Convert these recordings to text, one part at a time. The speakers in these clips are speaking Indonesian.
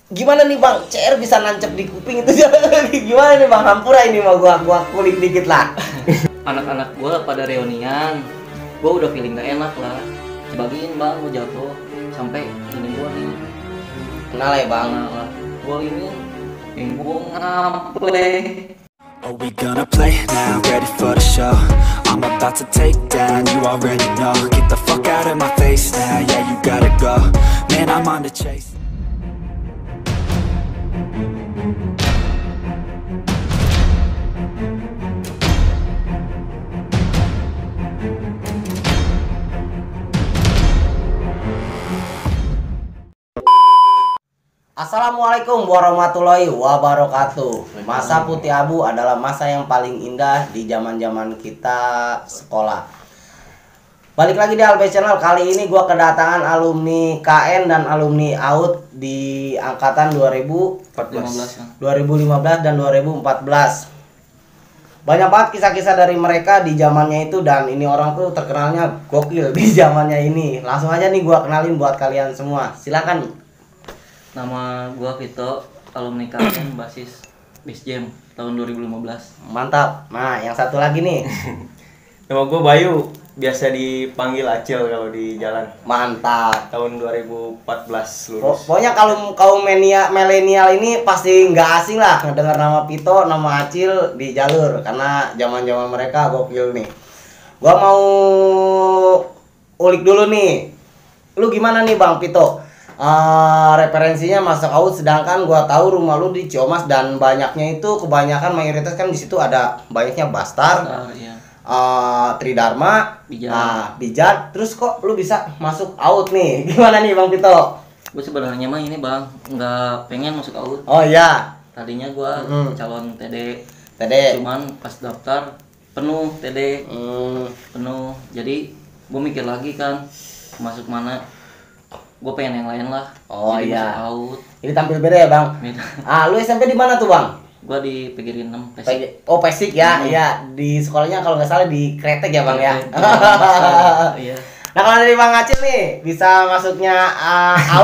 Gimana nih bang, CR bisa nancep di kuping itu gimana nih bang, hampura ini mah gua kulik dikit lah. Anak-anak gua pada reunian, gua udah feeling gak enak lah. Sebagian bang, gua jatuh sampai ini gua nih. Kenal ya bang? Lah, gua ini gua ngample. Are we gonna play now? Ready for the show? I'm about to take down, you already know. Get the fuck out of my face now, yeah you gotta go. Man, I'm on the chase. Assalamualaikum warahmatullahi wabarakatuh. Masa putih abu adalah masa yang paling indah di zaman-zaman kita sekolah. Balik lagi di Albay Channel. Kali ini gua kedatangan alumni KN dan alumni AUD di angkatan 2015 dan 2014. Banyak banget kisah-kisah dari mereka di zamannya itu, dan ini orang tuh terkenalnya gokil di zamannya ini. Langsung aja nih gua kenalin buat kalian semua. Silakan. Nama gua Vito, alumni KN basis Base Jam tahun 2015. Mantap. Nah, yang satu lagi nih. Nama gue Bayu, biasa dipanggil Acil kalau di jalan. Mantap. Tahun 2014 lulus. Pokoknya kalau kaum milenial ini pasti nggak asing lah ngedengar nama Pito, nama Acil di jalur, karena zaman-zaman mereka gokil nih. Gua mau ulik dulu nih. Lu gimana nih Bang Pito? Referensinya masuk AUD, sedangkan gua tahu rumah lu di Ciamas, dan banyaknya itu kebanyakan mayoritas kan di situ ada banyaknya Bastar, Iya. Tridharma, Bijak. Bijak. Terus kok lu bisa masuk AUD nih? Gimana nih Bang Pito? Gue sebenarnya mah ini bang, nggak pengen masuk AUD. Oh iya. Tadinya gua calon TD, cuman pas daftar penuh TD, penuh. Jadi gue mikir lagi kan, masuk mana? Gue pengen yang lain lah. Oh jadi iya. masuk AUD. Ini tampil beda ya Bang? Beda. Lu SMP di mana tuh Bang? Gue di PGRI 6 Pesik. Oh Pesik ya, iya. Di sekolahnya kalau nggak salah di Kretek ya Bang ya. Iya. Nah kalau dari Bang Acil nih, bisa masuknya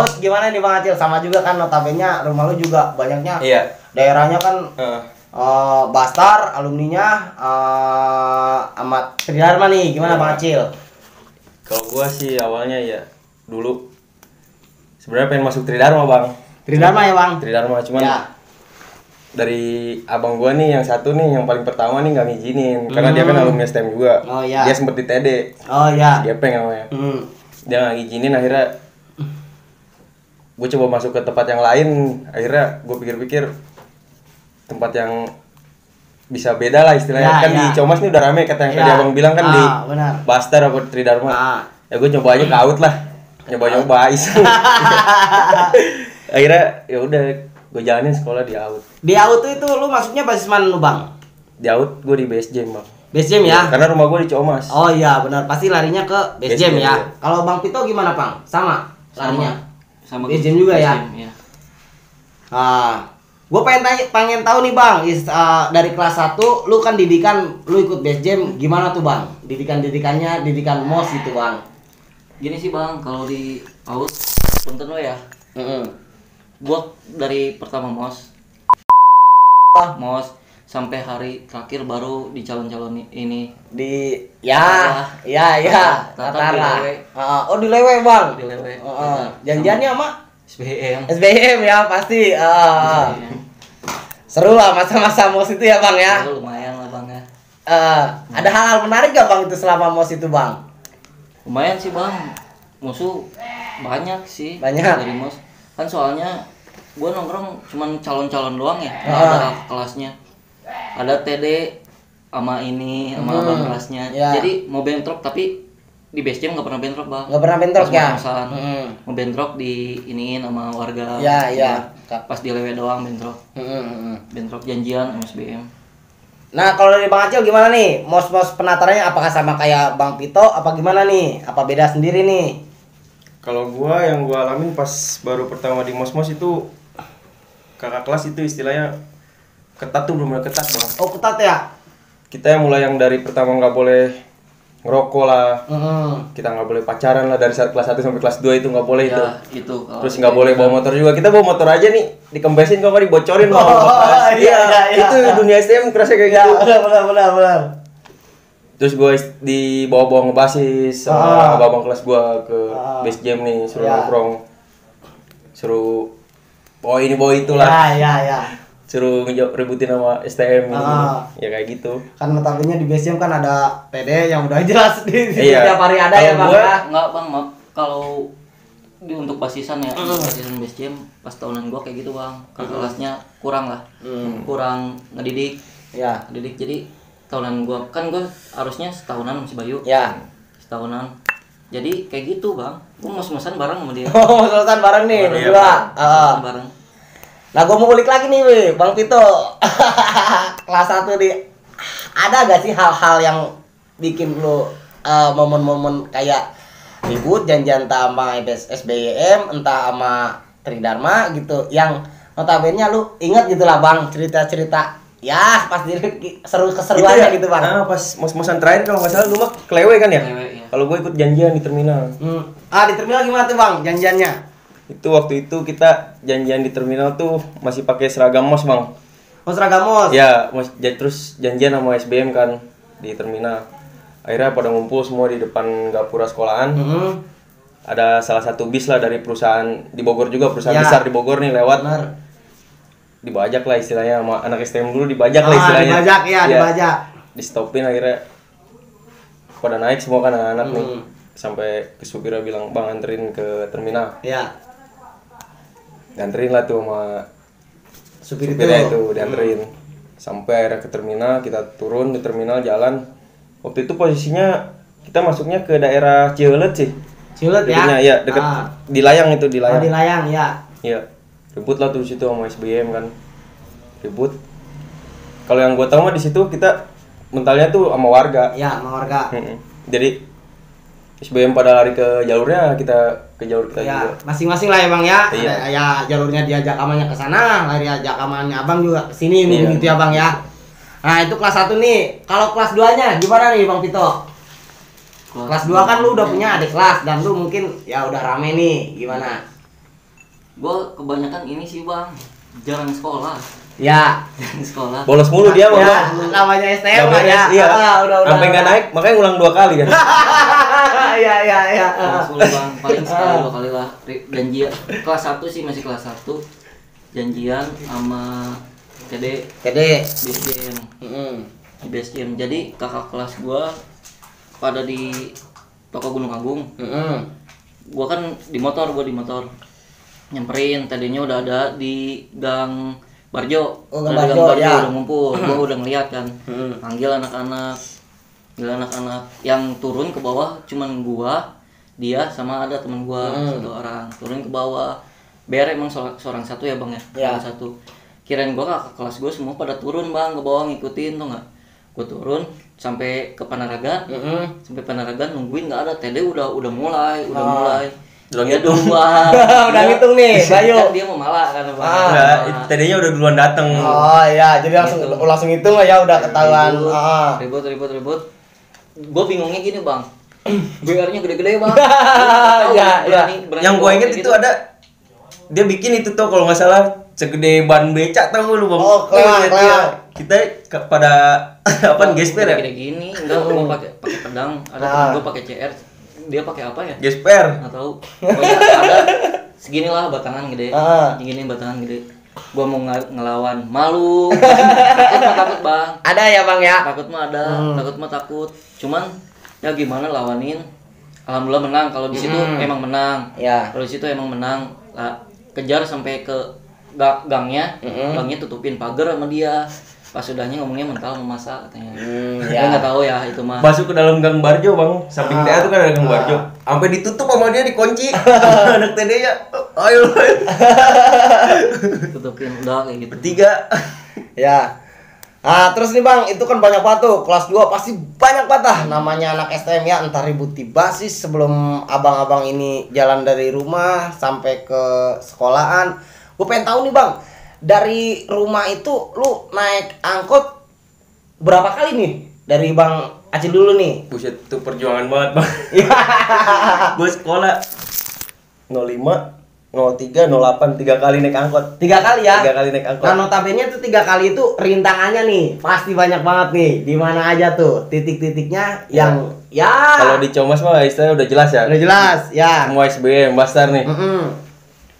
AUD gimana nih Bang Acil? Sama juga kan notabene rumah lu juga banyaknya. Iya. Daerahnya kan Bastar, alumninya Ahmad Tridharma nih. Gimana Bang Acil? Kalau gue sih awalnya ya dulu sebenarnya pengen masuk Tridharma bang. Tridharma ya Bang? Tridharma cuman Ya. dari abang gue nih yang satu nih yang paling pertama nih nggak ngizinin karena dia kan alumni STM juga. Oh iya. Dia sempet di TD. Oh iya. Gepeng namanya. Dia nggak ngizinin, akhirnya gue coba masuk ke tempat yang lain. Akhirnya gue pikir-pikir tempat yang bisa beda lah istilahnya. Ya, kan ya. di Ciamas nih udah rame kata yang tadi Ya. abang bilang kan di benar. Bastar apa Tridharma. Ya gue coba aja ke AUD lah. Nyoba-nyoba iseng. Akhirnya ya udah gue jalanin sekolah di AUD. Di AUD itu lu masuknya basis mana lu Bang? Di AUD gue di Base Jam bang. Base Jam ya? Karena rumah gue di Ciamas. Oh iya benar, pasti larinya ke Base Base Jam Jam, ya. iya. Kalau Bang Pito gimana Bang? Sama larinya? Sama Base Jam juga ya? Iya. Gue pengen tahu nih Bang, dari kelas 1 lu kan didikan, lu ikut Base Jam, gimana tuh Bang? Didikannya didikan MOS gitu Bang. Gini sih bang, kalau di AUD punten lo ya. Gua dari pertama MOS sampai hari terakhir baru di calon-calon ini Di Tata Tatar lah. di Lewe. Oh di Lewe Bang. di Lewe. Janjiannya sama SBM. SBM ya pasti. Seru lah masa-masa MOS itu ya Bang ya. Itu lumayan lah bang ya. Ada hal-hal menarik gak Bang itu selama MOS itu Bang? Lumayan sih bang, musuh banyak sih. Banyak. Dari MOS kan, soalnya gua nongkrong cuman calon-calon doang ya, nggak ada kelasnya. Ada TD sama ini sama abang kelasnya. Ya. Jadi mau bentrok tapi di Base Jam nggak pernah bentrok bang. Nggak pernah bentrok Pas ya? mos-mosan. Mau bentrok di iniin sama warga. Ya, ya. Pas di Lewe doang bentrok. Bentrok janjian sama SBM. Nah kalau dari Bang Acil gimana nih? MOS penatarannya apakah sama kayak Bang Pito? Apa gimana nih? Apa beda sendiri nih? Kalau yang gua alamin pas baru pertama di mos-mos itu kakak kelas itu istilahnya ketat tuh, bener-bener ketat bang. Oh ketat ya? Kita yang mulai yang dari pertama nggak boleh ngerokok lah. Kita nggak boleh pacaran lah dari kelas 1 sampai kelas 2 itu nggak boleh itu. Itu. Terus nggak boleh bawa motor juga. Kita bawa motor aja nih dikempesin kalau nggak dibocorin mau. Iya. Itu dunia STM kerasa kayak gitu. Benar. Terus gue dibawa-bawa ngebasis sama abang kelas gue ke base jam nih, suruh nongkrong, suruh bawa ini bawa itulah, suruh ributin sama STM gitu, ya kayak gitu. Kan notabene di base jam kan ada PD yang udah jelas di Iya. setiap hari ada ya bang. Enggak bang, maaf kalau untuk basisan ya, basisan base jam pas tahunan gua kayak gitu bang, kelasnya kurang lah, kurang ngedidik, ngedidik jadi tahunan gua kan gua harusnya setahunan masih Bayu, setahunan, jadi kayak gitu bang, gua mos-mosan bareng sama dia. Mos-mosan bareng nih berdua. Bareng. Nah gua mau ulik lagi nih Bang Vito. Kelas 1 nih, ada gak sih hal-hal yang bikin lu momen-momen kayak ribut janjian entah sama SBM entah sama Tridharma gitu yang notabene lu inget gitu lah bang, cerita-cerita ya pas keseruannya gitu bang. Pas mos-mosan terakhir kalau nggak salah lu mah kelewe kan ya? Iya. Kalau gue ikut janjian di terminal. Di terminal gimana tuh bang janjiannya? Itu waktu itu kita janjian di terminal tuh masih pakai seragam mos bang. Oh seragam mos? Ya, terus janjian sama SBM kan di terminal. Akhirnya pada ngumpul semua di depan gapura sekolahan. Ada salah satu bis lah dari perusahaan di Bogor juga, perusahaan besar di Bogor nih lewat. Bener. Dibajak lah istilahnya sama anak STM dulu, dibajak lah istilahnya. Dibajak. Di stopin akhirnya pada naik semua kan anak-anak nih. Sampai ke supirnya bilang, "Bang, anterin ke terminal." Iya. Dianterin lah tuh sama supirnya itu dianterin. Sampai akhirnya ke terminal, kita turun di terminal jalan. Waktu itu posisinya kita masuknya ke daerah Ciulet sih. Ciulet ya? Iya, deket di Layang itu, di Layang. Di Layang, ya. Iya. Ribut lah tuh di situ sama SBM kan. Ribut. Kalau yang gue tahu mah di situ kita mentalnya tuh sama warga. Iya, sama warga. Jadi SBM pada lari ke jalurnya, kita ke jalur kita juga. Masing-masing lah ya bang ya. Iya. Ya jalurnya diajak amannya ke sana, lari ajak amannya abang juga ke sini gitu ya bang ya. Nah itu kelas 1 nih. Kalau kelas 2-nya gimana nih bang Vito? Kelas 2 kan lu udah punya adik kelas dan lu mungkin ya udah rame nih, gimana? Gue kebanyakan ini sih bang, jarang sekolah. Ya. Sekolah. Bolos mulu dia mah. Ya, namanya STM lah ya. Iya. Udah. Sampai nggak naik, makanya ngulang 2 kali kan. Iya. Bolos mulu bang, paling sekali 2 kali lah. Janjian kelas 1 sih masih kelas 1. Janjian sama TD. BSJM. Di BSJM. Jadi kakak kelas gua pada di toko Gunung Agung. Gua kan di motor. Nyamperin, tadinya udah ada di Gang Barjo. Gang Barjo ya. Udah ngumpul, gua udah ngeliat kan. Panggil anak-anak yang turun ke bawah cuman gua, dia sama ada teman gua, 1 orang. Turun ke bawah. BR emang seorang satu ya, Bang ya. Satu. Kirain gua kakak kelas gua semua pada turun, Bang, ke bawah ngikutin tuh enggak. Gua turun sampai ke Panaraga. Sampai Panaraga nungguin enggak ada. TD udah mulai. Udah ngitung. Udah ngitung nih, Bayu. Dia mau malah kan Bang. Enggak, tadinya udah duluan dateng. Oh iya, jadi langsung hitung lah ya udah ketahuan. Ribut. Gue bingungnya gini bang, BR-nya gede-gede bang. Yang gue inget itu ada, dia bikin itu tuh kalau nggak salah segede ban becak tau lu bang. Oh, kelewat. Kita pada apa gesper ya? Gede gini, enggak gue pakai pedang. Ada temen gue pakai CR, dia pakai apa ya? Gesper. Nggak tahu. Pokoknya ada seginilah batangan gede, segini batangan gede. Gua mau ngelawan, malu, takut bang. Ada ya bang ya? Takut mah ada, takut. Cuman ya gimana lawanin? Alhamdulillah menang. Kalau di situ emang menang. Ya. Kalau di situ emang menang. Lah, kejar sampai ke gangnya, gangnya tutupin pagar sama dia. Pas sudahnya ngomongnya mental mau masak katanya. Gua nggak tahu ya itu mah. Masuk ke dalam gang Barjo bang, samping TA tuh kan ada gang Barjo. Sampai ditutup sama dia, dikunci. Anak TD-nya, ayo. Tutupin udah kayak gitu. Bertiga. Ya. Nah, terus nih Bang, itu kan banyak banget tuh. Kelas 2 pasti banyak banget namanya anak STM ya, entah ribut di basis sebelum abang-abang ini jalan dari rumah sampai ke sekolahan. Gue pengen tahu nih Bang, dari rumah itu lu naik angkot berapa kali nih? Dari Bang Acil dulu nih. Buset, itu perjuangan banget, Bang. Gue sekolah 05, 03, 08, 3 kali naik angkot. 3 kali ya? 3 kali naik angkot. Nah, notabene tuh 3 kali itu rintangannya nih pasti banyak banget nih. Di mana aja tuh titik-titiknya yang ya. Kalau di Ciamas mah istilahnya udah jelas ya. Udah jelas, ya. Semua SBM Bastar nih. Mm-mm.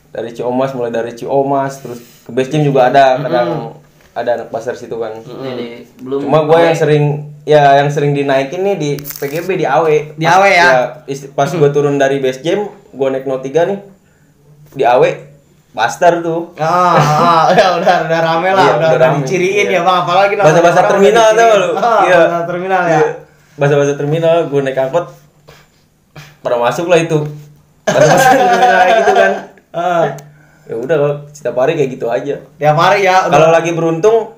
Dari Ciamas, mulai dari Ciamas terus ke base camp juga ada, kadang ada anak Bastar situ kan. Jadi belum. Cuma gue yang sering dinaikin nih di PGB di AW. Di AW ya? Pas gue turun dari base camp, gue naik 03 nih. Di AW Bastar tuh. Udah rame lah, Iya, udah rame. diciriin ya Iya. Bang, apalagi Bahasa-bahasa terminal tuh lu. Iya. Bahasa terminal ya. Iya. Bahasa-bahasa terminal, gue naik angkot pada masuk lah itu. Bahasa-bahasa terminal kayak gitu kan. Ya udah setiap hari kayak gitu aja. Tiap hari ya. Kalau lagi beruntung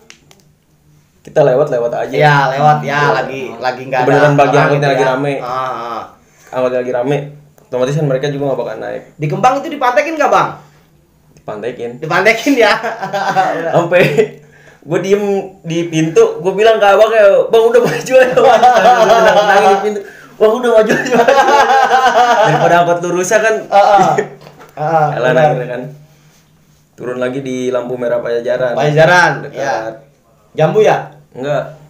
kita lewat aja. Ya, lewat ya, lagi enggak ada. Kebenaran bagi orang angkotnya gitu lagi ya. rame. Angkotnya lagi rame. Otomatis kan mereka juga gak bakal naik. Di Kembang itu dipantekin nggak Bang? Dipantekin. Dipantekin ya. Sampai gue diem di pintu, gue bilang ke abang ya, bang udah maju aja bang. Nangis di pintu, bang udah maju aja. Daripada angkot lurusnya kan. Jalan akhirnya kan. Turun lagi di lampu merah Pajajaran. Pajajaran, Dekat. ya. Jambu ya? Enggak.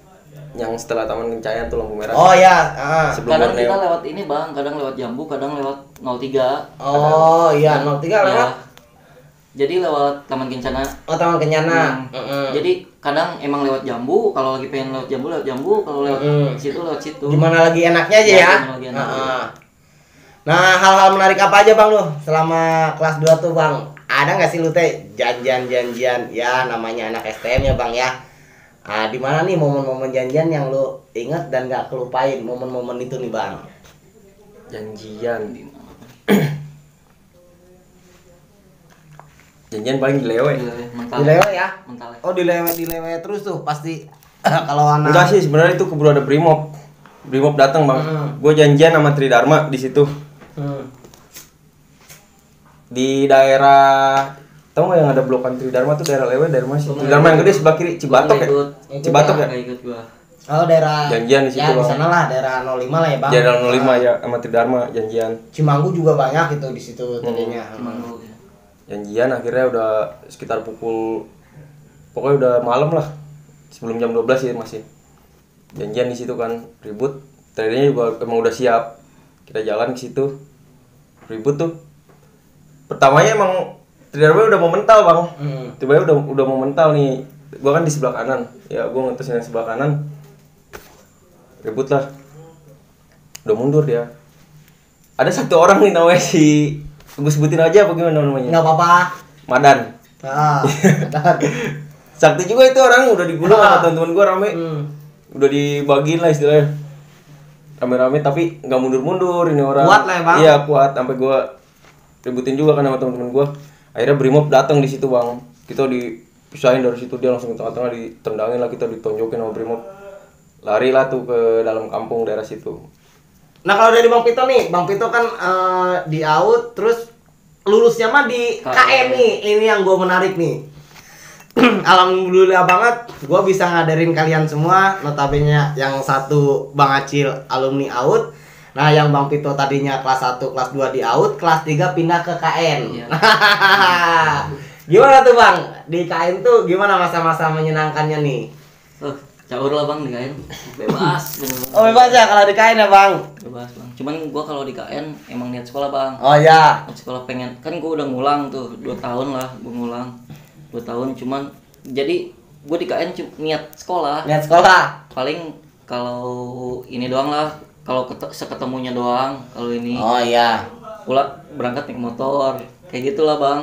Yang setelah Taman Kencayaan tuh lampu merah. Oh ya. Sebelum Kadang Borneo. kita lewat ini Bang, kadang lewat Jambu, kadang lewat 03. Oh iya, 03 Ya. lewat. Jadi lewat Taman Kencana. Oh, Taman Kencana. Jadi kadang emang lewat Jambu, kalau lagi pengen lewat Jambu, kalau lewat situ lewat situ. Gimana lagi enaknya aja ya? Gimana lagi enaknya. Nah, hal-hal menarik apa aja Bang lu selama kelas 2 tuh Bang? Ada nggak sih lu teh janjian-janjian ya namanya anak STM ya Bang ya? Di mana nih momen-momen janjian yang lu inget dan gak kelupain momen-momen itu nih Bang? Janjian. Janjian paling di Lewe. Di Lewe ya? Mental. Oh, di Lewe terus tuh pasti kalau anak. Enggak sih, sebenarnya itu keburu ada Brimob. Brimob datang, Bang. Gue janjian sama Tridharma di situ. Di daerah tahu nggak yang ada blokan Tridharma tuh daerah Lewe, daerah mana sih? Tridharma yang gede sebelah kiri, Cibatok ya? Cibatok ya? Nggak ikut gua. Oh, daerah Janjian di situ, ya, di Bang. sana lah daerah 05 lah ya Bang. Daerah 05 ya sama Tridharma janjian. Cimanggu juga banyak itu di situ tadinya. Cimanggu ya. Janjian akhirnya udah sekitar pokoknya udah malam lah. Sebelum jam 12 ya masih. Janjian di situ kan, ribut. Tradernya juga emang udah siap. Kita jalan ke situ. Ribut tuh. Pertamanya emang Tridharma udah mau mental, Bang. Tiba-tiba udah mau mental nih. Gua kan di sebelah kanan. Ya, gua ngetesin yang sebelah kanan. Ribut lah. Udah mundur dia. Ada satu orang nih namanya si gue sebutin aja apa gimana namanya? Enggak apa-apa. Madan. Sakti juga itu orang udah digulung sama teman-teman gua rame. Udah dibagiin lah istilahnya. Rame-rame tapi nggak mundur-mundur ini orang. Kuat lah ya, Bang. Iya, kuat sampai gua ributin juga kan sama teman-teman gua. Akhirnya Brimob datang di situ, Bang. Kita dipisahin dari situ, dia langsung ke tengah-tengah ditendangin lah, kita ditonjokin sama Brimob. Lari lah tuh ke dalam kampung daerah situ. Nah, kalau dari Bang Pito nih, Bang Pito kan di AUD terus lulusnya mah di KM nih. Ini yang gue menarik nih. Alhamdulillah banget gue bisa ngadarin kalian semua. Notabene yang satu Bang Acil alumni AUD. Nah, yang Bang Pito tadinya kelas 1, kelas 2 di AUD, kelas 3 pindah ke KN. Iya. Gimana tuh Bang? Di KN tuh gimana masa-masa menyenangkannya nih? Caur lah Bang di KN. Bebas bener-bener. Oh, bebas ya kalau di KN ya Bang? Bebas Bang. Cuman gua kalau di KN emang niat sekolah Bang. Oh ya. Niat sekolah pengen. Kan gua udah ngulang tuh 2 tahun lah gua ngulang. 2 tahun cuman jadi gua di KN niat sekolah. Niat sekolah. Paling kalau ini doang lah. Kalau seketemunya doang kalau ini. Oh iya. Pula berangkat naik motor. Kayak gitulah Bang.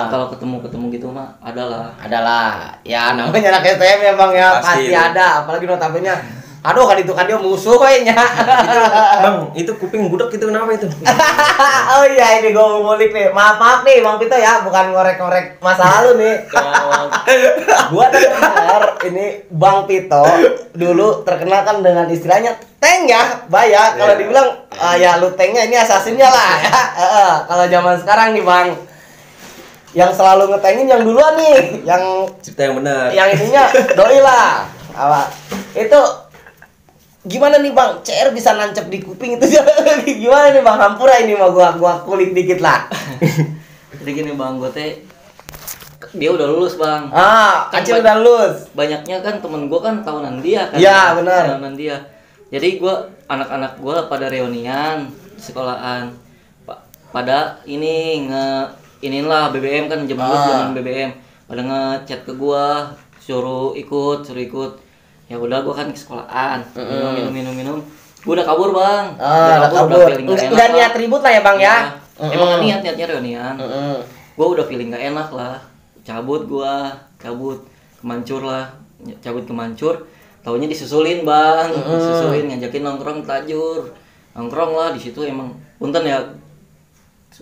Kalau ketemu gitu mah adalah. Ya namanya anak STM ya Bang ya, pasti ada. Apalagi notabene. Aduh kan itu kan dia musuh kayaknya. Bang, itu kuping budak itu kenapa itu? Oh iya, ini gue mau ngulik nih. Maaf nih Bang Pito ya, bukan ngorek-ngorek masa lalu nih. Gua dengar ini Bang Pito dulu terkenal kan dengan istilahnya tank ya, Baya. Kalau dibilang ya lu tanknya ini asasinnya lah ya. Kalau zaman sekarang nih Bang, yang selalu ngetengin yang duluan nih, yang Cipta yang benar. yang ininya doi lah. Apa? Itu Gimana nih Bang? CR bisa nancep di kuping itu gimana nih Bang? Hampura ini mah gua kulik dikit lah. Jadi gini Bang, gue teh dia udah lulus Bang. Acil udah lulus. Banyaknya kan temen gue kan tahunan dia kan. Iya benar. Tahunan dia. Jadi gue anak-anak gue pada reunian sekolahan. Pada ini inilah BBM kan zaman BBM. Pada ngechat ke gue suruh ikut. Ya udah gue kan ke sekolahan. Minum. Gue udah kabur Bang. Udah kabur. Udah niat ribut lah ya Bang ya. Emang niatnya reunian. Gue udah feeling gak enak lah. Cabut ke Mancur, taunya disusulin Bang, ngajakin nongkrong tajur, nongkrong lah di situ emang punten ya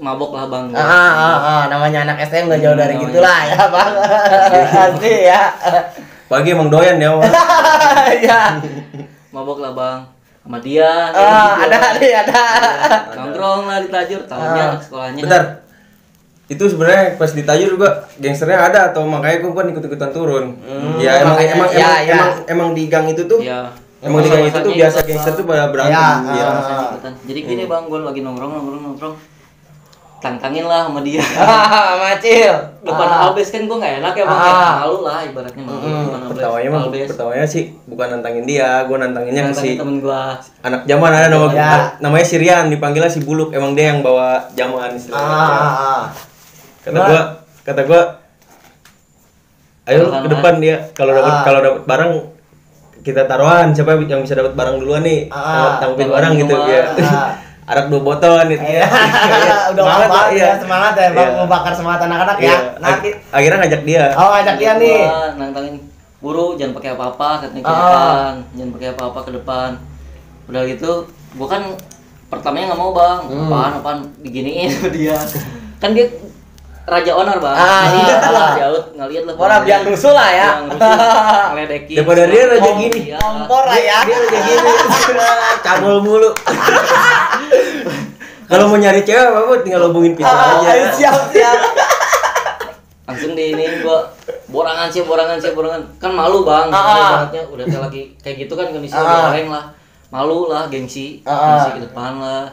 mabok lah Bang. Namanya anak SM gak jauh dari gitulah ya Bang. Pasti ya. Pagi emang doyan ya Bang. Iya. Mabok lah Bang, sama dia. Ada. Nongkrong lah di tajur, taunya sekolahnya. Bentar. Itu sebenarnya pas di Tajur juga gangsternya ada atau makanya gue kan ikut-ikutan turun. Ya emang di gang itu tuh. Iya. Emang di gang itu tuh biasa gangster tuh pada berantem. Iya. Jadi gini Bang, gue lagi nongkrong. Tantangin lah sama dia. Sama Acil. Depan Albes kan gue gak enak ya Bang. Malu lah ibaratnya Pertamanya sih bukan nantangin dia, gue nantanginnya ke si temen gue. anak zaman ada namanya Sirian, dipanggilnya si Buluk. Emang dia yang bawa jaman istilahnya. Kata gua ayo ke depan dia kalau dapat barang kita taruhan, siapa yang bisa dapat barang duluan nih, tanggupin barang gitu ya. Arak 2 botol nih. Udah semangat ya Bang, mau bakar semangat anak-anak ya. Nanti akhirnya ngajak dia. Ngajak dia nih. Nantangin guru jangan pakai apa-apa katanya ke depan, jangan pakai apa-apa ke depan. Udah gitu, gua kan pertamanya nggak mau Bang, apaan diginiin sama dia. Kan dia Raja Onar Bang. Ngeliat lah. Orang yang rusuh lah ya. Ngeledekin. Daripada dia raja gini. Kompor lah ya. Dia raja gini. Cabul mulu. Kalau mau nyari cewek apa tinggal hubungin Pita aja. Siap. Langsung di ini gua borangan. Kan malu Bang. Ibaratnya udah lagi kayak gitu kan kondisi orang lah. Malu lah, gengsi ke depan lah.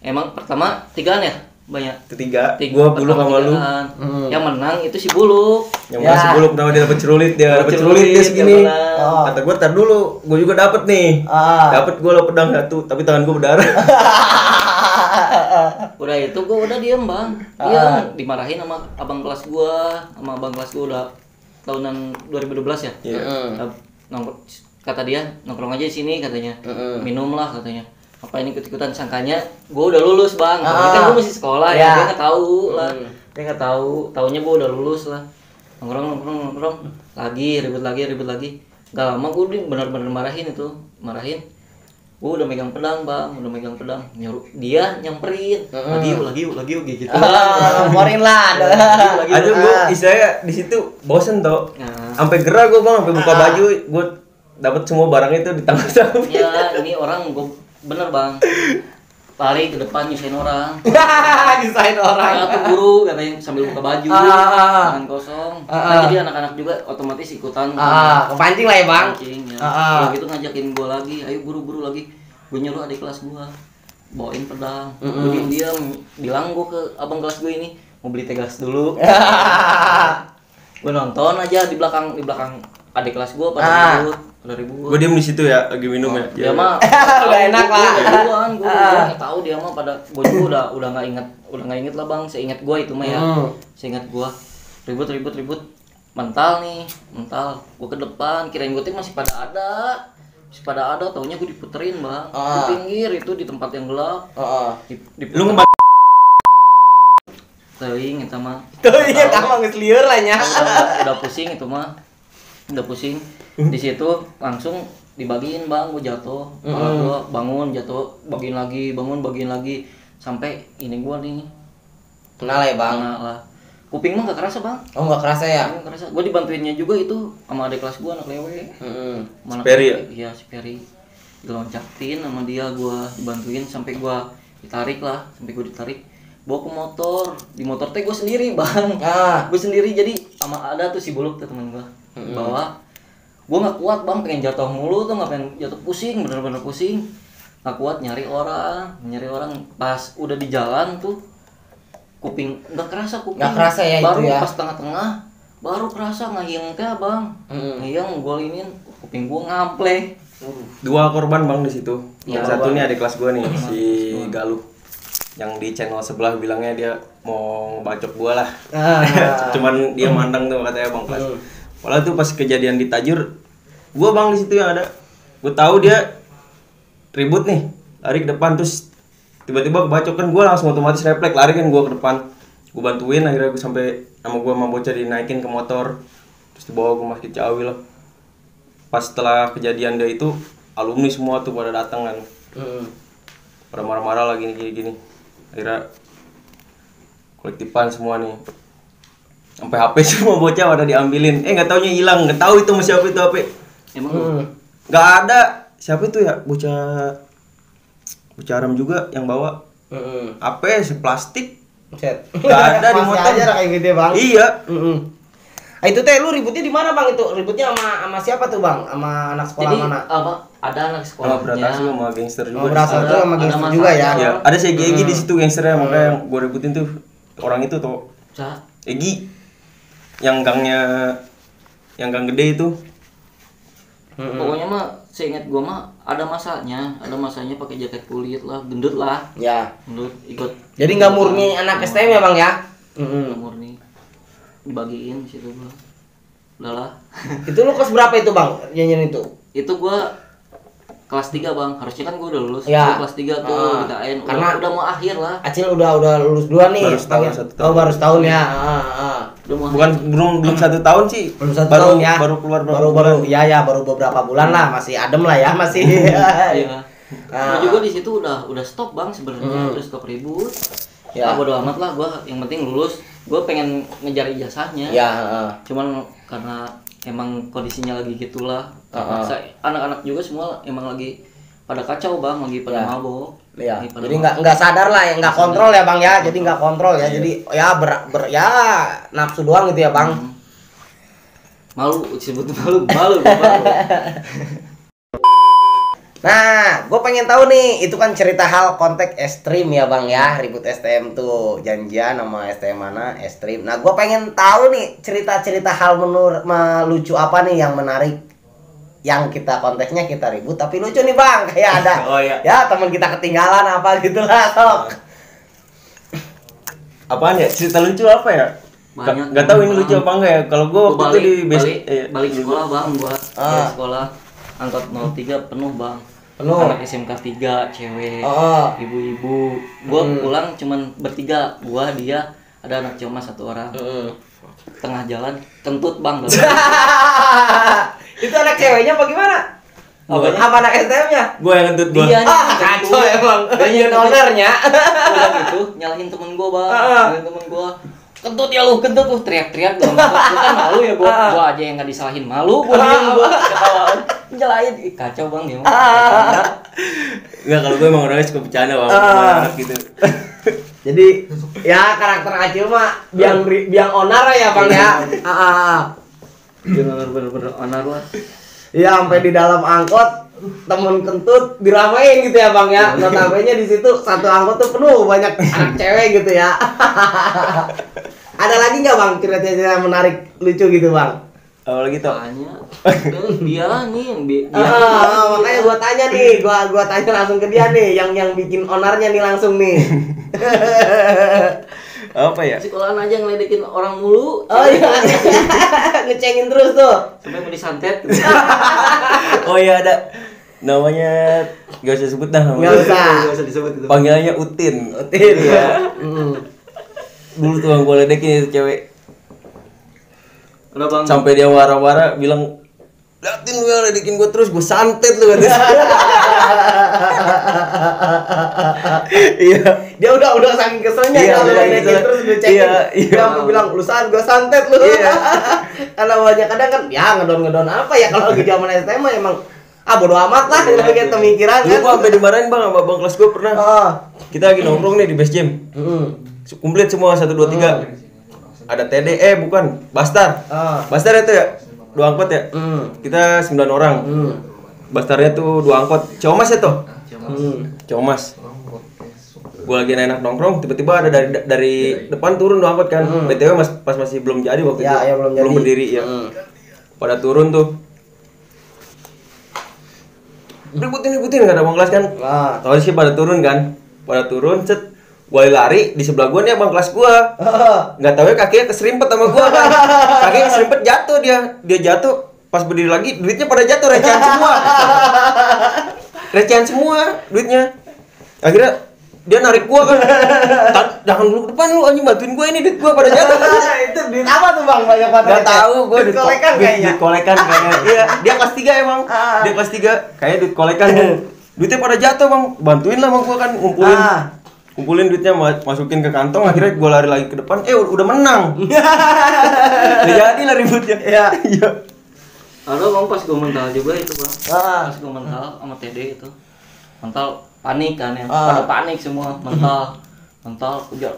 Emang pertama 3-an ya? Banyak. Ketiga, gua Buluk sama lu. Yang menang itu si Buluk. Yang menang si Buluk, pertama dia dapat cerulit dia segini. Kata gua tar dulu, gua juga dapat nih. Dapat gua lo pedang 1, tapi tangan gua berdarah. Udah itu gua udah diem Bang. Diem, dimarahin sama abang kelas gua udah tahunan 2012 ya. Kata dia, nongkrong aja di sini katanya. Minum lah katanya. Apa ini ikut-ikutan, sangkanya gue udah lulus Bang, kan gue masih sekolah ya, dia nggak tahu lah, taunya gue udah lulus lah, nongkrong lagi, ribut lagi, gak lama gue benar-benar marahin, gue udah megang pedang Bang, nyuruh dia nyamperin, lagi yuk gitu, ngomporin lah, aduh gue istilahnya di situ bosen toh, sampai gerah gue Bang, sampai buka baju, gue dapat semua barang itu di tangan samping. Ya ini orang gue bener Bang, lari ke depan nyusahin orang. Nyusahin orang. Tuh guru katanya sambil buka baju, tangan kosong. Nah, jadi anak-anak juga otomatis ikutan. Kepancing lah ya Bang. Kalau gitu ngajakin gua lagi, ayo buru-buru lagi. Gua nyuruh adik kelas gua bawain pedang. Gua diam-diam bilang gua ke abang kelas gua ini mau beli tegas dulu. Gua nonton aja di belakang adik kelas gua pada ribut. Gue diem di situ ya, lagi minum ya. Dia mah udah enak lah. Gue nggak tahu dia mah pada gue juga udah nggak inget lah Bang. Seingat gue itu mah ya. Seingat gue ribut mental. Gue ke depan, kirain gue masih pada ada. Taunya gue diputerin Bang. Di pinggir itu di tempat yang gelap. Lu ngebat. Teuing eta mah. Geus lieur lah nya. Udah pusing itu mah. Di situ langsung dibagiin Bang, gue jatuh. Gue bangun jatuh, bagiin lagi sampai ini gue nih kena lah ya Bang. Kena lah. Kuping mah gak kerasa Bang. Oh gak kerasa ya? Gak kerasa. Gue dibantuinnya juga itu sama adik kelas gue, anak lewe. Si Peri ya? Iya si Peri. Diloncatin sama dia, gue dibantuin sampai gue ditarik. Bawa ke motor. Di motor teh gue sendiri Bang. Gue sendiri, jadi sama ada tuh si Buluk tuh temen gue. Bawa Gue nggak kuat bang, pengen jatuh mulu tuh, nggak pengen jatuh, pusing, bener-bener pusing, nggak kuat, nyari orang. Pas udah di jalan tuh kuping nggak kerasa, Nggak kerasa ya baru itu ya. pas tengah-tengah baru kerasa ngayang teh bang. Ngayang gue ini kuping gue ngample. 2 korban bang di situ. Ya, Yang satu nih adik kelas gua nih, si Galuh. Yang di channel sebelah bilangnya dia mau ngebacok gua lah. Cuman dia mandang tuh katanya bang kelas. Padahal tuh pas kejadian di Tajur, gua bang di situ yang ada. Gua tahu dia ribut nih, lari ke depan terus tiba-tiba kebacok kan, gua langsung otomatis refleks lari kan gua ke depan. Gua bantuin, akhirnya gua sampai sama gua sama bocah dinaikin ke motor. Terus dibawa ke Masjid Ciawi lah. Pas setelah kejadian dia itu alumni semua tuh pada datang kan, pada marah-marah lagi gini. Akhirnya kolektifan semua nih, sampai HP semua bocah pada diambilin. Nggak taunya hilang, nggak tahu itu sama siapa itu HP. Emang Nggak ada siapa itu ya, bocah Aram juga yang bawa HP seplastik. Nggak ada di motor. Aja kayak gitu ya bang. Iya. Itu teh lu ributnya di mana bang itu? Ributnya sama siapa tuh bang? Sama anak sekolah jadi mana? apa? Ada anak Sama sekolahnya. Beratas sama gangster juga. Berasal tuh sama ada gangster juga ya. Ya, ada si Egi di situ gangsternya, makanya yang gue ributin tuh orang itu tuh. Ca, Egi yang gang gede itu. pokoknya mah seingat gua mah ada masanya pakai jaket kulit lah, gendut lah, Ya. gendut ikut. Jadi nggak murni anak STM ya bang ya? Murni dibagiin situ gua. Udahlah. Itu lu kelas berapa itu bang? Nyanyiin itu? Itu gua kelas 3 bang, harusnya kan gua udah lulus. Ya. Gua kelas 3 tuh di KN, Karena- udah mau akhir lah. Acil udah lulus duluan nih. Baru setahun, Bang, ya? 1 tahun. Oh baru setahun ya. Udah mau Bukan belum 1 tahun sih. Belum 1 baru, tahun ya. Baru keluar baru ya baru beberapa bulan lah, masih adem lah ya masih. Iya. Gua juga di situ udah stop bang sebenarnya, udah stop ribut. Ya. Bodo amat lah, gua yang penting lulus. Gua pengen ngejar ijazahnya. Ya. Cuman karena emang kondisinya lagi gitulah. Terpaksa anak-anak juga semua emang lagi pada kacau bang, lagi pada Ya. mabok. Ya. Lagi pada Jadi mabok. nggak sadar lah ya, nggak kontrol ya bang ya. Jadi nggak kontrol ya. Jadi ya ya nafsu doang gitu ya bang. Malu disebut malu. Nah, gue pengen tahu nih, itu kan cerita hal konteks ekstrim ya bang ya, ribut STM tuh, janjian sama STM mana, ekstrim. Nah, gue pengen tahu nih cerita-cerita hal lucu apa nih yang menarik, yang kita konteksnya kita ribut tapi lucu nih bang, kayak ada, Oh, iya. ya teman kita ketinggalan apa gitulah, sok. Apaan ya? Cerita lucu apa ya? Banyak, Gak tahu ini Bang. lucu apa enggak ya. Kalau gua waktu itu di balik sekolah bang, balik sekolah angkot 03 penuh bang. Penuh. Anak SMK 3 cewek, ibu-ibu. Gua pulang cuman bertiga, gua dia ada anak cuma 1 orang. Tengah jalan kentut bang. Itu anak ceweknya apa gimana? Apa anak STM-nya? gua yang ngentut gua. Dia Kacau emang. Dia yang ownernya. udah gitu nyalahin temen gua bang, nyalahin temen gua. Kentut ya lu, kentut tuh teriak-teriak dong. Gua kan malu ya gua aja yang nggak disalahin, malu gua diem gua ketawaan. Nyalahin, ih kacau bang dia. Enggak, kalau gua emang orangnya suka bercanda bang, sama anak gitu. Jadi ya karakter Acil mah biang onar ya bang ya. Bener-bener onar lah. Iya sampai di dalam angkot temen kentut diramein gitu ya bang ya. Notabene di situ satu angkot tuh penuh banyak anak cewek gitu ya. Ada lagi nggak bang cerita-cerita menarik lucu gitu bang? Awal gitu. Tanya, dia nih, Makanya gua tanya nih, gua tanya langsung ke dia nih, yang bikin onarnya nih langsung nih. Apa ya? sekolahan aja ngeledekin orang mulu. Oh iya, ngecengin terus tuh. Sampai mau disantet. Oh iya ada. Namanya gak usah sebut dah namanya. Nggak usah disebut itu. Panggilannya Utin. Utin ya. Dulu tuh yang gua ledekin itu cewek. Udah bang. Sampai dia marah-marah bilang, "Liatin lu yang ledekin gua terus, gua santet lu," katanya. Iya. Dia udah saking keselnya Iya, kalau udah ngeledekin kesel. terus gue cekin. Iya, iya. Dia sampai bilang lu gua santet lu. Iya. Karena banyak kadang kan ya ngedon apa ya kalau lagi zaman STM mah emang bodo amat lah kayak pemikiran Dulu kan. gua sampai dimarahin bang sama bang kelas gua pernah. Kita lagi nongkrong nih di base gym. Komplit semua 1 2 3. Ada TD bukan, Bastar. Bastar itu ya. dua angkot ya. Kita 9 orang. Bastarnya tuh 2 angkot. Ciomas ya tuh. Ciomas. Gue lagi enak nongkrong, tiba-tiba ada dari depan turun 2 angkot kan. BTW pas masih belum jadi waktu itu. Ya, belum berdiri ya. Pada turun tuh. Ributin nggak ada bang kelas kan. Tahu sih pada turun kan. Pada turun set. Gue lari di sebelah gue nih abang kelas gue, nggak tahu ya kakinya keserimpet sama gue kan, kakinya keserimpet jatuh dia jatuh pas berdiri lagi duitnya pada jatuh recehan semua duitnya, akhirnya dia narik gue kan, jangan dulu ke depan lu anjing bantuin gue ini duit gue pada jatuh. Itu duit apa tuh bang banyak banget? Nggak tahu gue duit kolekan kayaknya. Duit kolekan kayaknya, iya dia kelas 3 emang, dia kelas 3 kayaknya duit kolekan, duitnya pada jatuh bang, bantuin lah bang gue kan ngumpulin duitnya masukin ke kantong, akhirnya gue lari lagi ke depan, udah menang. Udah jadi lah ributnya. Iya. Ada bang pas gue mental juga itu bang. Pas gue mental sama TD itu, mental panik kan ya, pada panik semua, mental kejar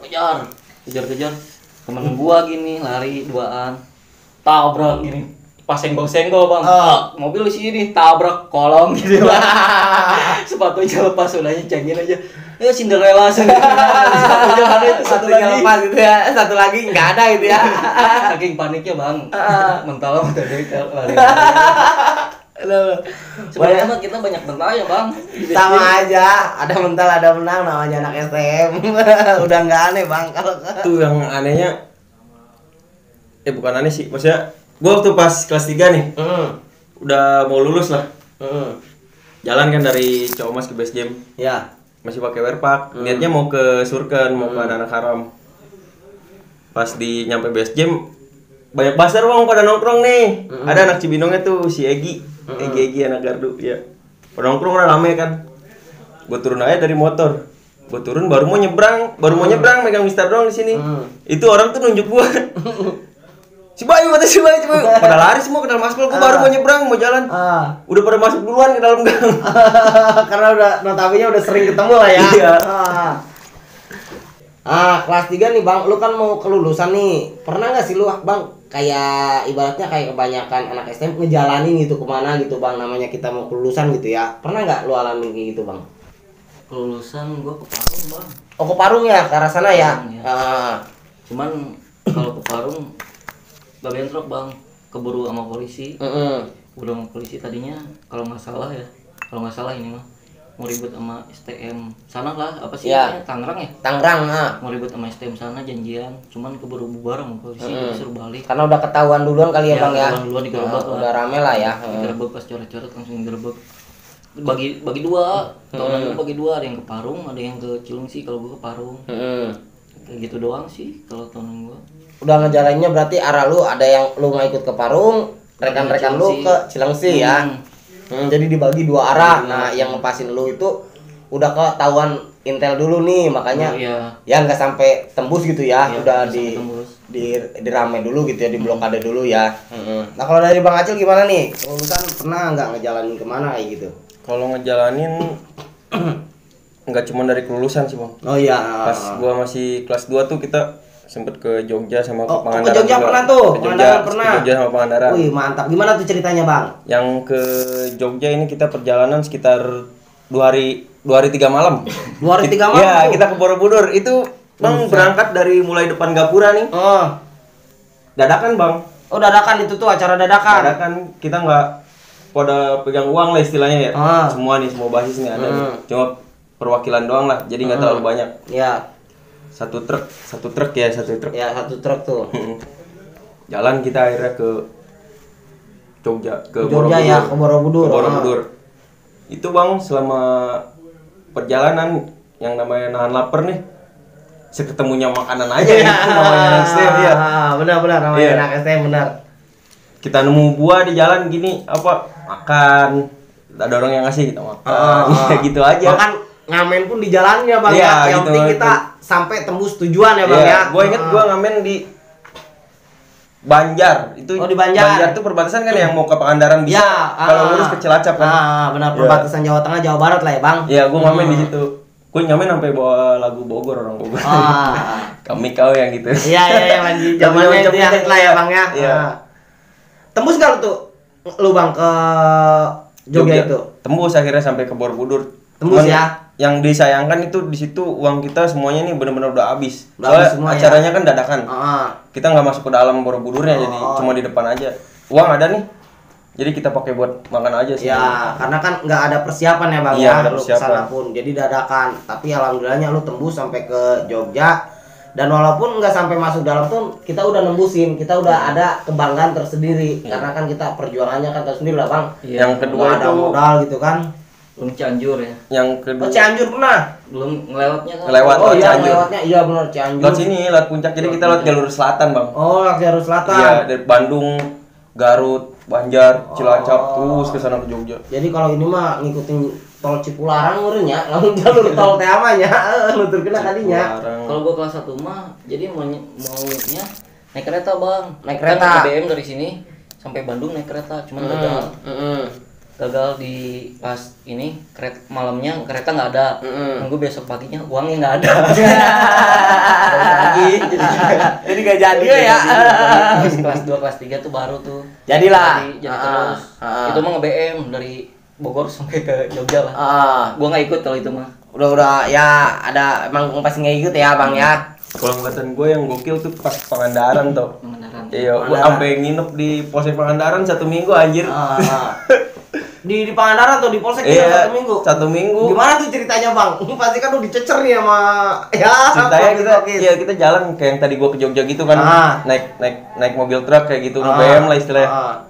temen gua gini lari duaan, tabrak gini, pas senggol bang, mobil di sini tabrak kolong gitu bang. Sepatunya lepas, sudahnya cengin aja. Ya Cinderella sepatunya ada itu satu lagi lepas gitu ya, satu lagi nggak ada gitu ya. Saking paniknya bang, mental sama tadi lari. Sebenarnya kita banyak mental ya bang. Sama aja, ada mental ada menang, namanya anak STM. Udah nggak aneh bang kalau. Tuh yang anehnya, bukan aneh sih, maksudnya gua waktu pas kelas 3 nih, udah mau lulus lah. Jalan kan dari Ciomas ke base game. Ya. Masih pakai wearpack, niatnya mau ke Surken, mau ke anak haram. Pas di nyampe base game, banyak basar bang pada nongkrong nih. Ada anak Cibinongnya tuh si Egi anak gardu ya. Pada nongkrong udah rame kan. Gue turun aja dari motor. Gue turun baru mau nyebrang megang Mister doang di sini. Itu orang tuh nunjuk gue. Si Bayu. Pada lari semua ke dalam aspal, gue baru mau nyebrang, mau jalan. Udah pada masuk duluan ke dalam gang. Karena udah notabene udah sering ketemu lah ya. Iya. Kelas 3 nih bang, lu kan mau kelulusan nih. Pernah nggak sih lu bang, kayak ibaratnya kayak kebanyakan anak STM ngejalanin gitu kemana gitu bang, namanya kita mau kelulusan gitu ya. Pernah nggak lu alamin kayak gitu bang? Kelulusan gua ke Parung bang. Oh ke Parung ya, ke arah sana ya? Cuman kalau ke Parung gak bentrok bang, keburu sama polisi. Keburu sama polisi tadinya kalau nggak salah ini mah mau ribut sama STM sana lah, apa sih ya. Tangerang ya? Tangerang, mau ribut sama STM sana janjian, cuman keburu bubar sama polisi, disuruh balik. Karena udah ketahuan duluan kali ya bang ya? Ketahuan duluan digerebek lah. Udah rame lah ya. Digerebek pas coret-coret langsung digerebek. Bagi dua, tahunan gue bagi dua, ada yang ke Parung, ada yang ke Cilengsi. Kalau gue ke Parung, kayak gitu doang sih kalau tahunan gue. Udah ngejalaninnya berarti arah lu ada yang lu nggak ikut ke Parung, rekan-rekan lu ke Cilengsi ya. Jadi dibagi 2 arah. Nah, yang ngepasin lu itu udah ketahuan intel dulu nih, makanya ya nggak sampai tembus gitu ya. Udah di rame dulu gitu ya, di blokade dulu ya. Nah, kalau dari Bang Acil gimana nih? Kelulusan pernah nggak ngejalanin kemana kayak gitu? Kalau ngejalanin nggak cuma dari kelulusan sih bang. Oh iya. Pas gua masih kelas 2 tuh kita sempet ke Jogja sama ke ke Pangandaran. Jogja juga. pernah tuh? Pangandaran pernah. Ke Jogja sama Pangandaran. Wih mantap. Gimana tuh ceritanya bang? Yang ke Jogja ini kita perjalanan sekitar 2 hari 3 malam. 2 hari 3 malam? Iya, kita ke Borobudur. Itu bang berangkat dari mulai depan Gapura nih. Dadakan bang. Oh dadakan itu tuh acara dadakan. Dadakan, kita nggak pada pegang uang lah istilahnya ya. Semua basis nih ada. Cuma perwakilan doang lah. Jadi nggak terlalu banyak. Iya. Satu truk. Ya satu truk tuh. Jalan kita akhirnya ke Jogja, ke Jogja Borobudur. Ya, ke Borobudur. Itu bang selama perjalanan yang namanya nahan lapar nih, seketemunya makanan aja itu namanya anak STM ya. Benar namanya anak STM benar. Kita nemu buah di jalan gini makan. Ada orang yang ngasih kita makan. Ya gitu aja. Makan ngamen pun di jalannya bang ya. Yang gitu, penting kita sampai tembus tujuan ya bang ya. Gue inget gue ngamen di Banjar itu. Di Banjar tuh perbatasan kan yang mau ke Pangandaran bisa. Kalau lurus ke Cilacap kan. Benar perbatasan Jawa Tengah Jawa Barat lah ya bang. Iya gue ngamen di situ. Gue ngamen sampai bawa lagu Bogor, orang Bogor. Kami kau yang gitu. Iya lagi zamannya itu ya lah ya bang ya. tembus nggak lu tuh lu Bang ke Jogja itu? Tembus akhirnya sampai ke Borobudur. Tembus ya. Yang disayangkan itu di situ uang kita semuanya nih benar-benar udah habis. Udah Soalnya habis semua, acaranya kan dadakan. Kita nggak masuk ke dalam Borobudurnya, jadi cuma di depan aja. Uang ada nih. Jadi kita pakai buat makan aja sih. Ya, karena kan nggak ada persiapan ya Bang iya, ya, ada lu persiapan. kesana pun. Jadi dadakan. Tapi alhamdulillahnya lu tembus sampai ke Jogja. Dan walaupun nggak sampai masuk dalam tuh, kita udah nembusin, kita udah ada kebanggaan tersendiri. Karena kan kita perjuangannya kan tersendiri lah Bang. Yang kedua Nggak ada itu modal gitu kan. Belum Cianjur ya. yang kedua Cianjur pernah? Belum ngelewatnya kan. Lewat Oh iya, Cianjur. lewatnya iya benar Cianjur. Lewat sini, lewat puncak. Jadi kita lewat jalur selatan, Bang. Oh, jalur selatan. Iya, dari Bandung, Garut, Banjar, Cilacap, terus ke sana ke Jogja. Jadi kalau ini mah ngikutin tol Cipularang urenya, langsung jalur tol teh amanya, nutur kena kadinya. Kalau gua kelas 1 mah jadi maunya naik kereta, Bang. Naik kereta. Kan BBM dari sini sampai Bandung naik kereta, cuman gagal. Gagal di pas ini kereta malamnya kereta nggak ada. Nunggu besok paginya uangnya nggak ada. Lagi. Jadi gak jadi ya. Pas kelas 2 kelas 3 tuh baru tuh. Jadilah. Jadi terus. Itu mah nge-BM dari Bogor sampai ke Jogja lah. Gua nggak ikut kalau itu mah. Udah ya ada emang pasti nggak ikut ya Bang ya. Kalau angkatan gue yang gokil tuh pas Pangandaran tuh. Pangandaran. Iya, gue sampai nginep di Polsek Pangandaran 1 minggu anjir. Di Pangandaran tuh di Polsek Iya, 1 minggu. 1 minggu. Gimana tuh ceritanya Bang? Pasti kan lu dicecer nih sama ya. Ceritanya kita jalan kayak yang tadi gua ke Jogja gitu kan. Naik mobil truk kayak gitu, BM lah istilahnya.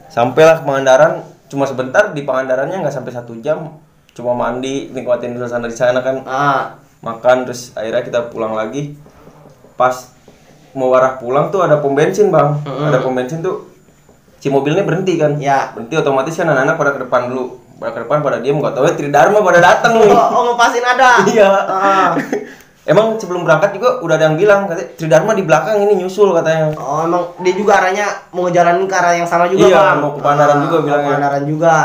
Sampailah ke Pangandaran, cuma sebentar di Pangandarannya nggak sampai 1 jam. Cuma mandi, nikmatin suasana di sana kan. Makan terus akhirnya kita pulang lagi. Pas mau arah pulang tuh ada pom bensin, Bang. Ada pom bensin tuh si mobilnya berhenti kan. Ya. Berhenti otomatis kan anak-anak pada ke depan dulu. Pada diem, gak tau ya Tridharma pada datang nih. Oh, ngepasin ada. Iya. Emang sebelum berangkat juga udah ada yang bilang katanya Tridharma di belakang ini nyusul katanya. Oh, emang dia juga arahnya mau ngejalanin ke arah yang sama juga, iya, Bang. mau ke Pangandaran juga bilangnya. Pangandaran juga.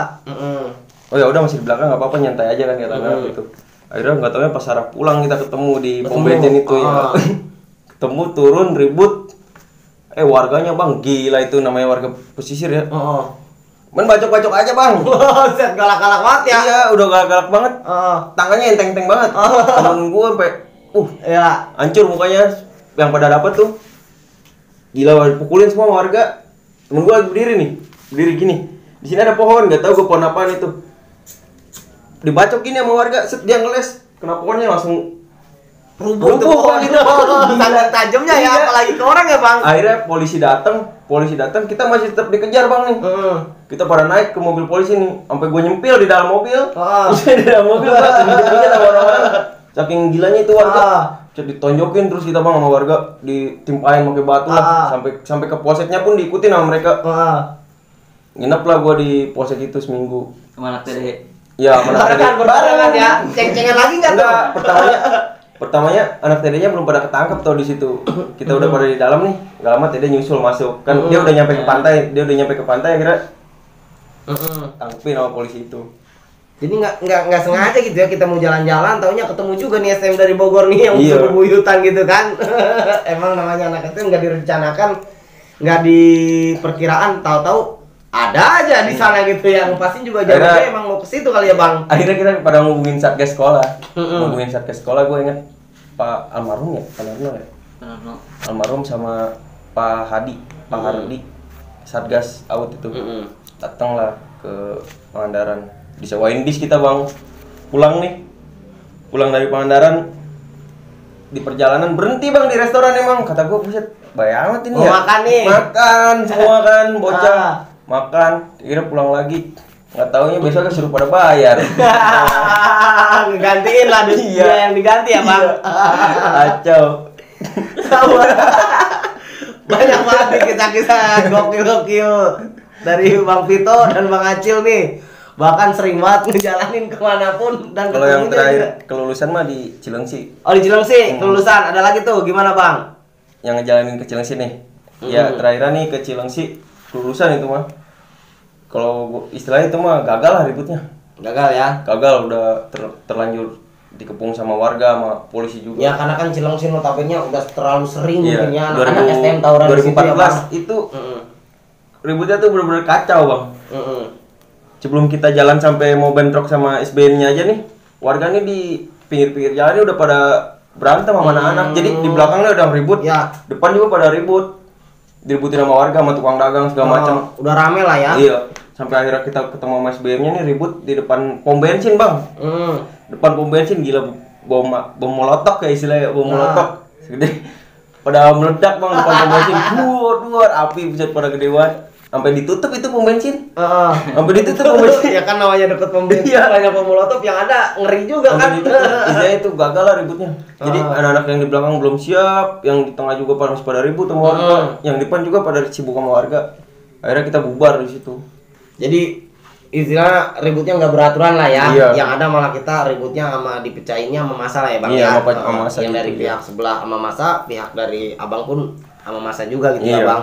Oh ya udah masih di belakang nggak apa-apa, nyantai aja kan kata anak gitu. Akhirnya nggak taunya pas arah pulang kita ketemu di pom bensin itu ya. Ketemu turun ribut. Warganya Bang gila itu, namanya warga pesisir ya. Men bacok-bacok aja Bang. Set galak-galak banget ya. Iya, udah galak-galak banget. Tangannya enteng-enteng banget. Temen gue sampai ya hancur mukanya yang pada dapat tuh. Gila, pukulin semua warga. Temen gue lagi berdiri nih. Berdiri gini. Di sini ada pohon, enggak tahu gue pohon apaan itu. Dibacok gini sama warga, set dia ngeles. Kena pohonnya langsung rubuh gitu. Sangat tajamnya ya, apalagi ke orang ya Bang. Akhirnya polisi datang, kita masih tetap dikejar Bang nih. Kita pada naik ke mobil polisi nih, sampai gue nyempil di dalam mobil. Di dalam mobil Bang, sama orang-orang. Saking gilanya itu warga. Ditonjokin terus kita Bang sama warga, ditimpain pakai batu lah. Sampai ke polseknya pun diikutin sama mereka. Nginep lah gue di polsek itu seminggu. Sama anak TD. Iya, anak TD. Barengan ya. Ceng-cengan lagi enggak tuh? Pertamanya anak TD-nya belum pada ketangkep tuh di situ. Kita udah pada di dalam nih. Enggak lama TD nyusul masuk. Kan dia udah nyampe ke pantai, akhirnya tangkepin sama polisi itu. Jadi nggak sengaja gitu ya, kita mau jalan-jalan, taunya ketemu juga nih SM dari Bogor nih yang berbuyutan gitu kan. Emang namanya anak SM nggak direncanakan, nggak diperkiraan, tahu-tahu ada aja di sana gitu yang pasti juga jauh-jauh emang mau ke situ kali ya Bang. Akhirnya kita pada ngubungin Satgas sekolah. Ngubungin Satgas sekolah, gue inget Pak almarhum ya, almarhum sama Pak Hadi, Pak Hardi, Satgas Out itu. Datanglah ke Pangandaran. Disewain bis kita Bang. Pulang dari Pangandaran, di perjalanan berhenti Bang di restoran emang. Kata gue buset, bayar amat ini ya. Makan nih. Makan semua kan bocah. Makan, kira pulang lagi. Nggak taunya besoknya suruh pada bayar. Ngegantiin lah dia yang diganti ya Bang. Kacau. Banyak banget nih kisah-kisah gokil-gokil dari Bang Vito dan Bang Acil nih. Bahkan sering banget ngejalanin kemanapun dan kalau yang terakhir kelulusan mah di Cilengsi. Oh di Cilengsi, kelulusan. Ada lagi tuh, gimana Bang? Yang ngejalanin ke Cilengsi nih. Ya terakhiran nih ke Cilengsi, kelulusan itu mah. Kalau istilahnya itu mah gagal lah ributnya. Gagal ya? Gagal, udah terlanjur dikepung sama warga, sama polisi juga. Ya karena kan Cilengsi notabene udah terlalu sering mungkin ya anak-anak STM tawuran di situ ya Bang. Itu ributnya tuh bener-bener kacau bang. Sebelum kita jalan sampai mau bentrok sama SBN-nya aja nih, warga nih di pinggir-pinggir jalan ini udah pada berantem sama anak-anak. Jadi di belakangnya udah ribut, Ya. depan juga pada ribut. Diributin sama warga, sama tukang dagang segala macam. Udah rame lah ya. Iya. Sampai akhirnya kita ketemu sama SBM-nya nih ribut di depan pom bensin bang. Depan pom bensin gila, bom molotov kayak istilahnya, bom molotov. Segede. Pada meledak bang depan pom bensin. Duar api bisa pada gede banget. Sampai ditutup itu pom bensin. Sampai ditutup pom bensin. Ya kan namanya deket pom bensin, banyak pom molotov yang ada ngeri juga kan. Istilahnya itu gagal lah ributnya. Jadi anak-anak yang di belakang belum siap, yang di tengah juga masih pada ribut sama warga, yang di depan juga pada sibuk sama warga. Akhirnya kita bubar di situ. Jadi istilah ributnya nggak beraturan lah ya. Iya. Yang ada malah kita ributnya sama dipecahinnya sama masa lah ya bang Iya, ya. sama masa yang gitu, dari iya. pihak sebelah sama masa, pihak dari abang pun sama masa juga gitu ya Iya. bang.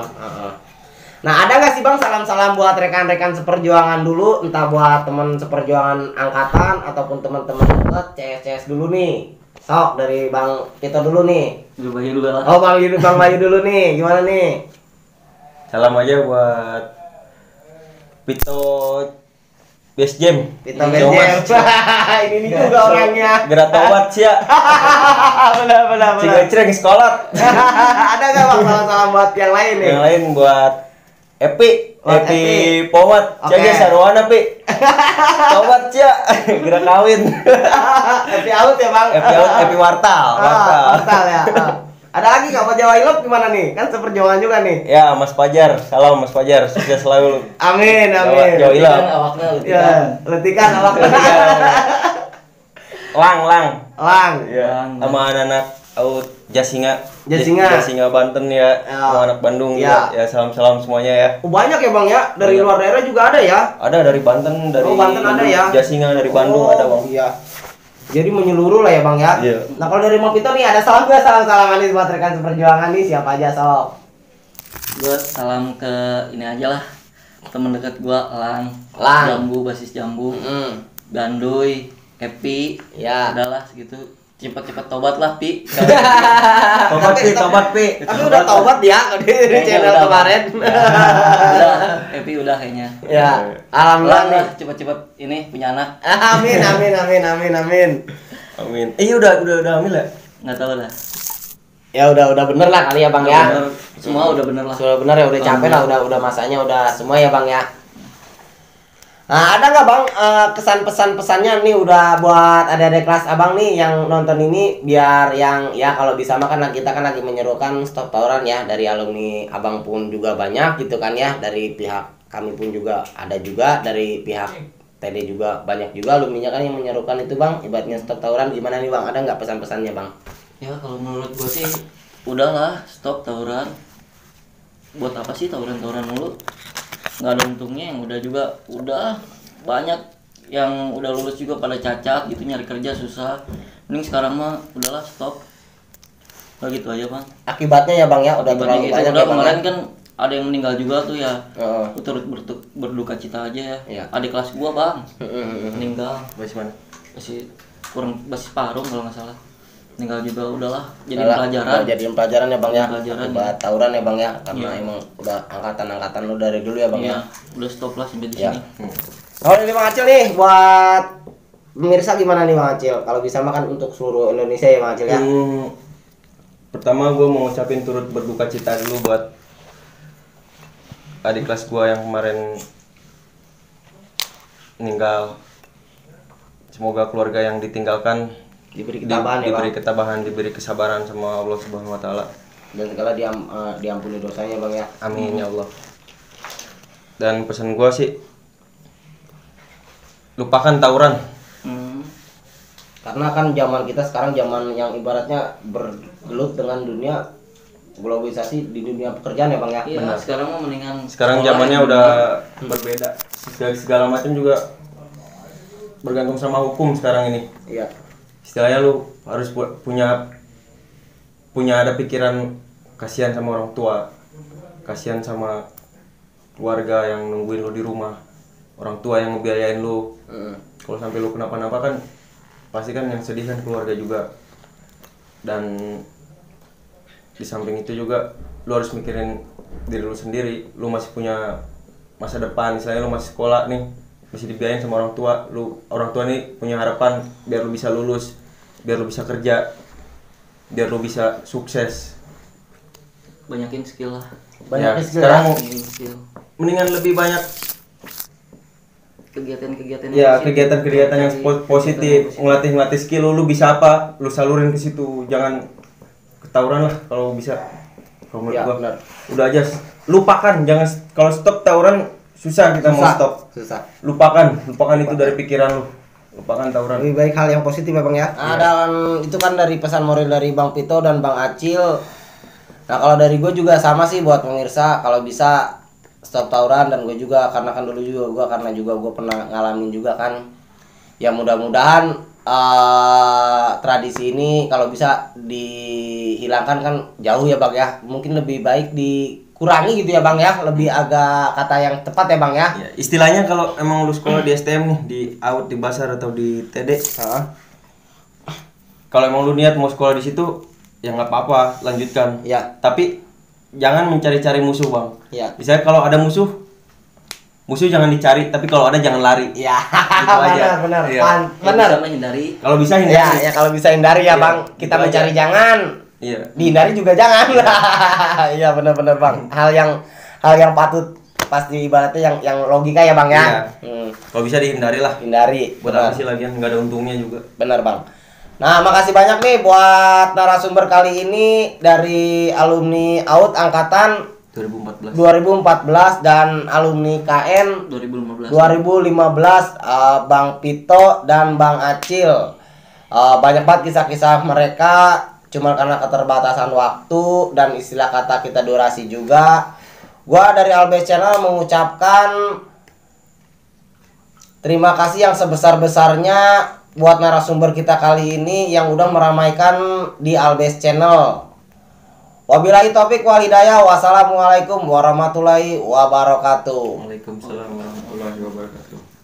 Nah ada nggak sih bang salam-salam buat rekan-rekan seperjuangan dulu, entah buat teman seperjuangan angkatan ataupun teman-teman buat CS dulu nih. Sok dari bang Tito dulu nih. Bayu dulu lah. Oh bang Bayu dulu nih, gimana nih? Salam aja buat Pito Best Jam. Tito Bezem. Ini juga orangnya. Gerak tobat sih ya. Benar. Ciga cereng sekolah. Ada nggak bang salam-salam buat yang lain nih? Yang lain buat Epi, Buat Epi Epi. Pomat. Oke. Jaga sarwana Pi. Tobat sih ya. Gerak kawin. Epi out ya bang. Epi Wartal. Wartal ya. Ada lagi nggak buat Jawa Ilok gimana nih? Kan seperjuangan juga nih. Ya Mas Fajar, salam Mas Fajar, sukses selalu. Amin. Jawa Ilok. Letikan awaknya, letikan. Ya, letikan awak. Lang. Ya. Sama anak-anak out Jasinga Banten ya, Ya. sama anak Bandung Ya. ya. Ya salam semuanya ya. Banyak ya bang ya. Dari Banyak. luar daerah juga ada ya. Ada dari Banten, dari Banten ada ya. Jasinga dari Bandung ada bang. Iya. Jadi menyeluruh lah ya bang ya. Iya. Nah kalau dari Mang Pito nih ada salam nggak salam nih buat rekan seperjuangan nih siapa aja sok. Gue salam ke ini aja lah, temen dekat gua Lang. Jambu, basis Jambu. Ganduy, Epi. Ya. Udahlah segitu. Cepat-cepat tobat lah Pi. Tobat pi. Tapi udah taubat dia di channel udah, kemarin. Udah, Epi udah kayaknya. Ya, alhamdulillah Lang nih. lah cepat-cepat ini punya anak. Amin. Amin. Udah hamil ya? Nggak tahu lah. Ya udah bener lah kali ya bang ya. Bener. Semua udah bener lah. Sudah bener ya, udah capek lah, udah masanya udah semua ya bang ya. Nah ada nggak bang kesan pesannya nih udah buat adik-adik kelas abang nih yang nonton ini biar yang ya kalau bisa mah kan kita kan lagi menyerukan stop tawuran ya, dari alumni abang pun juga banyak gitu kan ya, dari pihak kami pun juga ada juga, dari pihak TD juga banyak juga alumninya kan yang menyerukan itu bang, ibaratnya stop tawuran. Gimana nih bang, ada nggak pesan-pesannya bang? Ya kalau menurut gua sih udahlah stop tawuran. Buat apa sih tawuran mulu? Nggak ada untungnya, yang udah juga udah banyak yang udah lulus juga pada cacat gitu, nyari kerja susah. Mending sekarang mah udahlah stop. Udah gitu aja bang. Akibatnya ya bang ya udah Akibatnya terlalu gitu, banyak udah ya bang kemarin ya. kan ada yang meninggal juga tuh ya. Heeh. Aku turut berduka cita aja ya. Iya. Adik kelas gua bang meninggal, Basis mana? masih paruh kalau nggak salah. Meninggal juga, udahlah jadi Udah pelajaran. jadiin pelajaran ya bang ya. Pelajaran, Buat tawuran ya bang ya, karena Iya. emang udah angkatan lu dari dulu ya bang Iya, ya. udah stop lah sampai di Ya. sini. Oh ini Bang Acil nih buat pemirsa gimana nih Bang Acil? Kalau bisa makan untuk seluruh Indonesia ya Bang Acil ya. Pertama gue mau ngucapin turut berduka cita dulu buat adik kelas gue yang kemarin meninggal. Semoga keluarga yang ditinggalkan Diberi ketabahan ya Bang. diberi ketabahan, diberi kesabaran sama Allah Subhanahu wa taala. Dan segala diampuni dosanya Bang ya. Amin ya Allah. Dan pesan gua sih lupakan tawuran. Karena kan zaman kita sekarang zaman yang ibaratnya bergelut dengan dunia globalisasi di dunia pekerjaan ya Bang ya. Iya, sekarang mah mendingan Sekarang sekolah zamannya yang udah berbeda. Segala macam juga bergantung sama hukum sekarang ini. Iya. Istilahnya lu harus punya ada pikiran kasihan sama orang tua, kasihan sama keluarga yang nungguin lu di rumah, orang tua yang ngebiayain lu. Kalau sampai lu kenapa-napa kan pasti kan yang sedih kan keluarga juga. Dan di samping itu juga lu harus mikirin diri lu sendiri, lu masih punya masa depan, misalnya lu masih sekolah nih, masih dibiayain sama orang tua, orang tua nih punya harapan biar lu bisa lulus, biar lu bisa kerja, biar lu bisa sukses. Banyakin skill lah. Banyakin skill. Sekarang Skill. mendingan lebih banyak Kegiatan-kegiatan kegiatan-kegiatan yang positif, ngelatih skill lu bisa apa, lu salurin ke situ, jangan ketawuran lah kalau bisa. Kalau menurut gua benar. udah aja lupakan, jangan kalau stop tawuran susah kita mau stop. Susah. Lupakan itu dari pikiran lu. Lupakan tawuran. Lebih baik hal yang positif ya Bang ya. Dan itu kan dari pesan moral dari Bang Pito dan Bang Acil. Nah kalau dari gue juga sama sih buat pemirsa, kalau bisa stop tawuran. Dan gue juga karena kan dulu juga gue pernah ngalamin juga kan. Ya mudah-mudahan tradisi ini kalau bisa dihilangkan kan jauh ya Bang ya. Mungkin lebih baik dikurangi gitu ya Bang ya. Lebih agak kata yang tepat ya Bang ya. Ya, istilahnya kalau emang lu sekolah di STM nih, di AUD, di Basar atau di TD, kalau emang lu niat mau sekolah di situ, ya nggak apa-apa, lanjutkan. Ya. Tapi jangan mencari-cari musuh Bang. Ya. Misalnya kalau ada musuh jangan dicari, tapi kalau ada jangan lari. Ya, Gitu aja. benar. Iya. Benar. Bisa menghindari. Kalau bisa hindari. Ya kalau bisa hindari ya Iya, Bang. Kita gitu mencari aja. jangan. Iya. Dihindari juga jangan. Iya benar-benar Bang. Hal yang patut pasti ibaratnya yang logika ya Bang ya. Iya. Kalau bisa dihindari lah. Hindari. Buat Benar. apa sih lagian, nggak ada untungnya juga. Benar Bang. Nah, makasih banyak nih buat narasumber kali ini dari alumni AUD angkatan 2014 dan alumni KN 2015. 2015 Bang Pito dan Bang Acil. Banyak banget kisah-kisah mereka, cuma karena keterbatasan waktu dan istilah kata kita durasi juga. Gua dari Albes Channel mengucapkan terima kasih yang sebesar-besarnya buat narasumber kita kali ini yang udah meramaikan di Albes Channel. Wabillahi taufik wal hidayah. Wassalamualaikum warahmatullahi wabarakatuh. Waalaikumsalam warahmatullahi wabarakatuh.